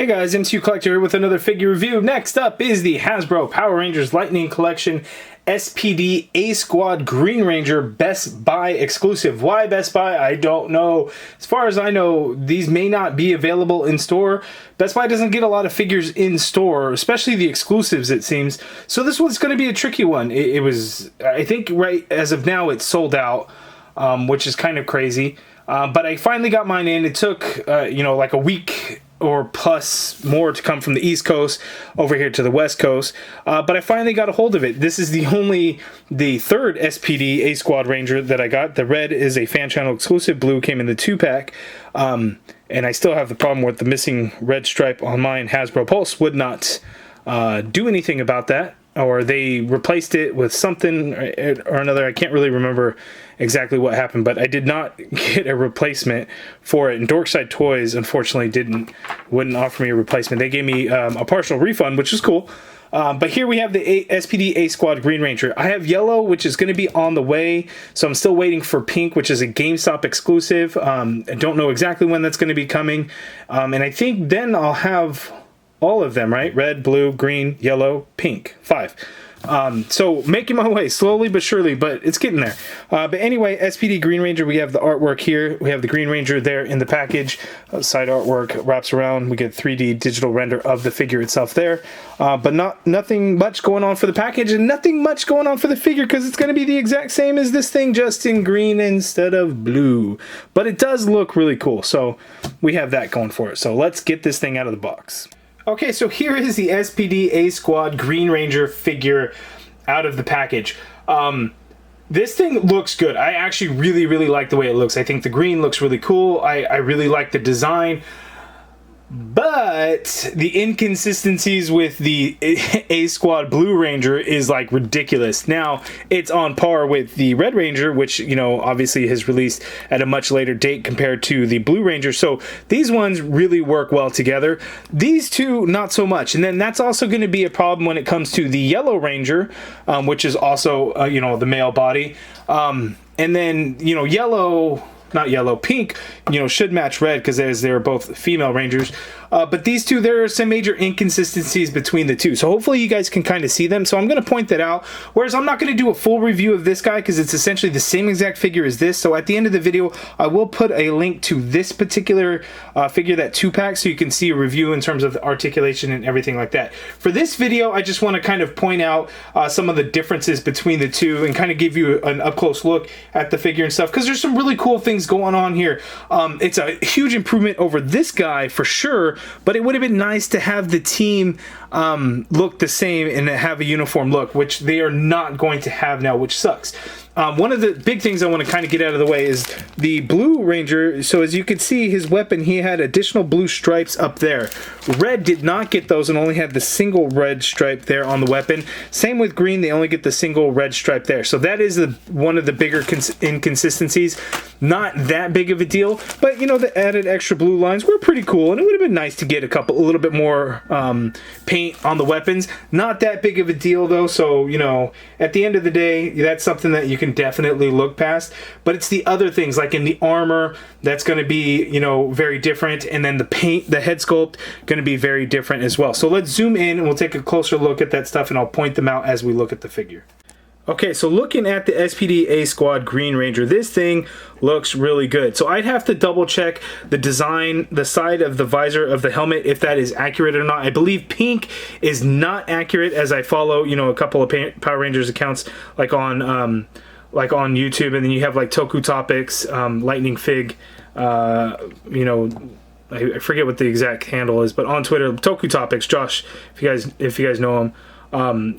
Hey guys, MCU Collector here with another figure review. Next up is the Hasbro Power Rangers Lightning Collection SPD A-Squad Green Ranger Best Buy exclusive. Why Best Buy? I don't know. As far as I know, these may not be available in store. Best Buy doesn't get a lot of figures in store, especially the exclusives, it seems. So this one's going to be a tricky one. It was, I think right as of now, it's sold out, which is kind of crazy. But I finally got mine in. It took, like a week or plus more to come from the East Coast over here to the West Coast. But I finally got a hold of it. This is the third SPD A-Squad Ranger that I got. The red is a fan channel exclusive. Blue came in the 2-pack. And I still have the problem with the missing red stripe on mine. Hasbro Pulse would not do anything about that. Or they replaced it with something or another. I can't really remember exactly what happened, but I did not get a replacement for it. And Dorkside Toys, unfortunately, wouldn't offer me a replacement. They gave me a partial refund, which is cool. But here we have the SPD A-Squad Green Ranger. I have yellow, which is going to be on the way, so I'm still waiting for pink, which is a GameStop exclusive. I don't know exactly when that's going to be coming. And I think then I'll have all of them, right? Red, blue, green, yellow, pink. 5. So making my way slowly but surely, but it's getting there. But anyway, SPD Green Ranger, we have the artwork here. We have the Green Ranger there in the package. Side artwork wraps around. We get 3D digital render of the figure itself there. But nothing much going on for the package and nothing much going on for the figure because it's going to be the exact same as this thing, just in green instead of blue. But it does look really cool. So we have that going for it. So let's get this thing out of the box. Okay, so here is the SPD A-Squad Green Ranger figure out of the package. This thing looks good. I actually really like the way it looks. I think the green looks really cool. I really like the design. But the inconsistencies with the A-Squad Blue Ranger is like ridiculous. Now, it's on par with the Red Ranger, which, obviously has released at a much later date compared to the Blue Ranger. So these ones really work well together. These two, not so much. And then that's also going to be a problem when it comes to the Yellow Ranger, which is also, the male body. And then, pink, should match red because they're both female Rangers. But these two, there are some major inconsistencies between the two. So hopefully you guys can kind of see them. So I'm going to point that out. Whereas I'm not going to do a full review of this guy because it's essentially the same exact figure as this. So at the end of the video, I will put a link to this particular figure, that 2-pack, so you can see a review in terms of the articulation and everything like that. For this video, I just want to kind of point out some of the differences between the two and kind of give you an up-close look at the figure and stuff because there's some really cool things going on here. It's a huge improvement over this guy for sure, but it would have been nice to have the team look the same and have a uniform look, which they are not going to have now, which sucks. One of the big things I want to kind of get out of the way is the Blue Ranger. So as you can see, his weapon, he had additional blue stripes up there. Red did not get those and only had the single red stripe there on the weapon. Same with green, they only get the single red stripe there. So that is one of the bigger inconsistencies. Not that big of a deal, but the added extra blue lines were pretty cool, and it would have been nice to get a little bit more paint on the weapons. Not that big of a deal though, so at the end of the day, that's something that you can definitely look past. But it's the other things, like in the armor, that's going to be very different, and then the paint, the head sculpt, going to be very different as well. So let's zoom in and we'll take a closer look at that stuff, and I'll point them out as we look at the figure. Okay, so looking at the SPD A-Squad Green Ranger, this thing looks really good. So I'd have to double check the design, the side of the visor of the helmet, if that is accurate or not. I believe pink is not accurate, as I follow, a couple of Power Rangers accounts like on YouTube, and then you have like Toku Topics, Lightning Fig, I forget what the exact handle is, but on Twitter, Toku Topics, Josh, if you guys know him.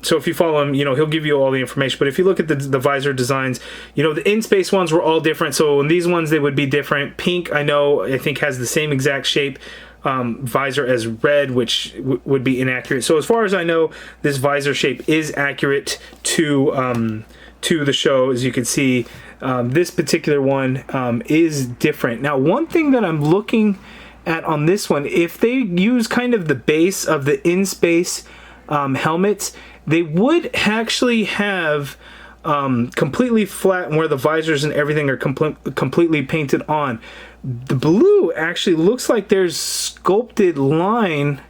So if you follow him, he'll give you all the information. But if you look at the visor designs, the in-space ones were all different. So in these ones, they would be different. Pink, I think has the same exact shape visor as red, which would be inaccurate. So as far as I know, this visor shape is accurate to the show. As you can see, this particular one is different. Now, one thing that I'm looking at on this one, if they use kind of the base of the in-space helmets, they would actually have completely flat, and where the visors and everything are completely painted on. The blue actually looks like there's sculpted line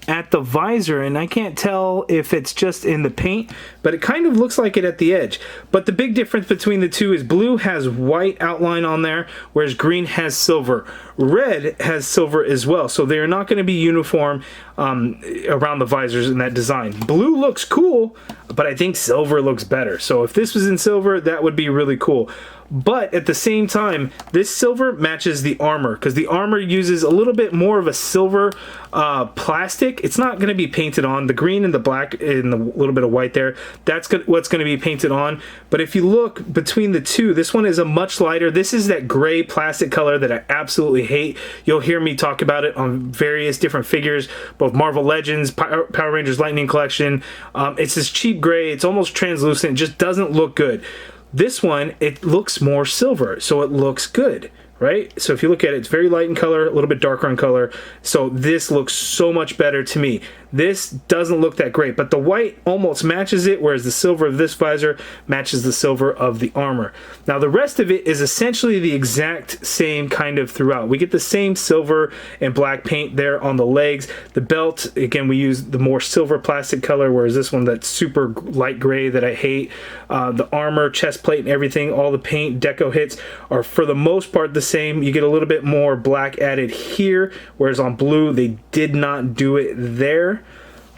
at the visor, and I can't tell if it's just in the paint, but it kind of looks like it at the edge. But the big difference between the two is blue has white outline on there, whereas green has silver. Red has silver as well, so they're not going to be uniform around the visors in that design. Blue looks cool, but I think silver looks better. So if this was in silver, that would be really cool. But at the same time, this silver matches the armor, because the armor uses a little bit more of a silver plastic. It's not going to be painted on. The green and the black and the little bit of white there, that's what's going to be painted on. But if you look between the two, this one is a much lighter. This is that gray plastic color that I absolutely hate. You'll hear me talk about it on various different figures, both Marvel Legends, Power Rangers Lightning Collection. It's this cheap gray. It's almost translucent. It just doesn't look good. This one, it looks more silver, so it looks good, right? So if you look at it, it's very light in color, a little bit darker in color. So this looks so much better to me. This doesn't look that great, but the white almost matches it, whereas the silver of this visor matches the silver of the armor. Now the rest of it is essentially the exact same kind of throughout. We get the same silver and black paint there on the legs. The belt, again, we use the more silver plastic color, whereas this one, that's super light gray that I hate. The armor, chest plate, and everything, all the paint, deco hits are for the most part the same. You get a little bit more black added here, whereas on blue, they did not do it there.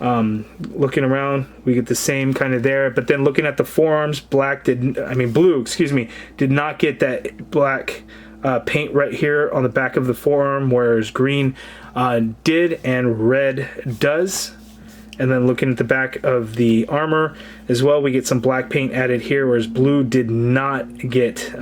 Looking around, we get the same kind of there, but then looking at the forearms, blue, excuse me, did not get that black paint right here on the back of the forearm, whereas green did and red does. And then looking at the back of the armor as well, we get some black paint added here, whereas blue did not get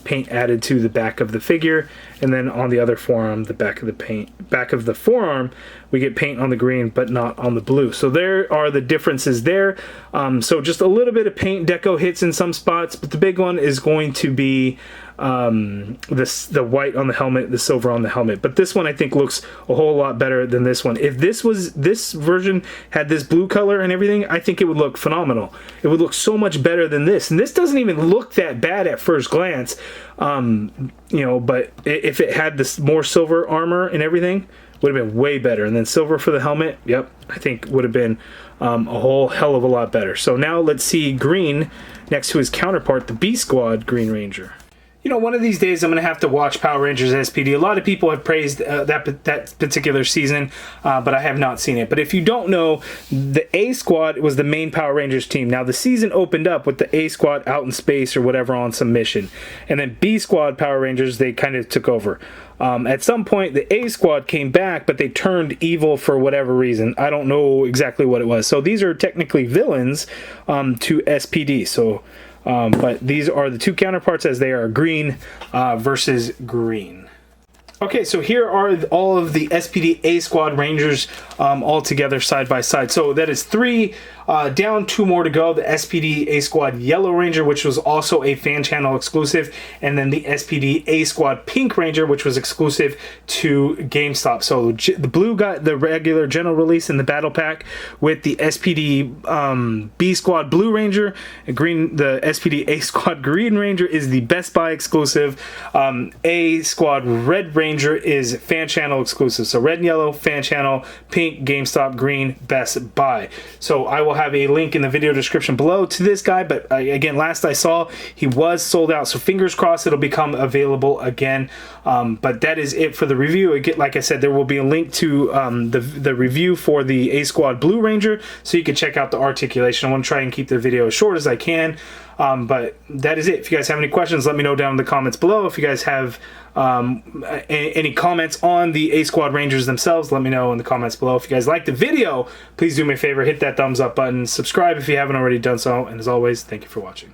paint added to the back of the figure. And then on the other forearm, the back of the forearm, we get paint on the green but not on the blue. So there are the differences there. So just a little bit of paint deco hits in some spots, but the big one is going to be the white on the helmet, the silver on the helmet. But this one I think looks a whole lot better than this one. If this version had this blue color and everything, I think it would look phenomenal. It would look so much better than this. And this doesn't even look that bad at first glance. You know, but if it had this more silver armor and everything, would have been way better. And then silver for the helmet, yep, I think would have been a whole hell of a lot better. So now let's see green next to his counterpart, the B Squad Green Ranger. You know, one of these days I'm going to have to watch Power Rangers SPD. A lot of people have praised that particular season, but I have not seen it. But if you don't know, the A Squad was the main Power Rangers team. Now, the season opened up with the A Squad out in space or whatever on some mission. And then B Squad Power Rangers, they kind of took over. At some point, the A Squad came back, but they turned evil for whatever reason. I don't know exactly what it was. So these are technically villains to SPD. So... but these are the two counterparts, as they are green versus green. Okay, so here are all of the SPD A Squad Rangers all together side by side. So that is 3 down, 2 more to go. The SPD A Squad Yellow Ranger, which was also a fan channel exclusive, and then the SPD A Squad Pink Ranger, which was exclusive to GameStop. So the blue got the regular general release in the battle pack with the SPD B Squad Blue Ranger. Green, the SPD A Squad Green Ranger is the Best Buy exclusive. A Squad Red Ranger is fan channel exclusive. So red and yellow, fan channel, pink, GameStop, green, Best Buy. So I will have a link in the video description below to this guy, but again, last I saw, he was sold out. So fingers crossed it'll become available again. But that is it for the review. Again, like I said, there will be a link to the review for the A Squad Blue Ranger, so you can check out the articulation. I want to try and keep the video as short as I can. But that is it. If you guys have any questions, let me know down in the comments below. If you guys have any comments on the A Squad Rangers themselves, let me know in the comments below. If you guys liked the video, please do me a favor, hit that thumbs up button, subscribe if you haven't already done so, and as always, thank you for watching.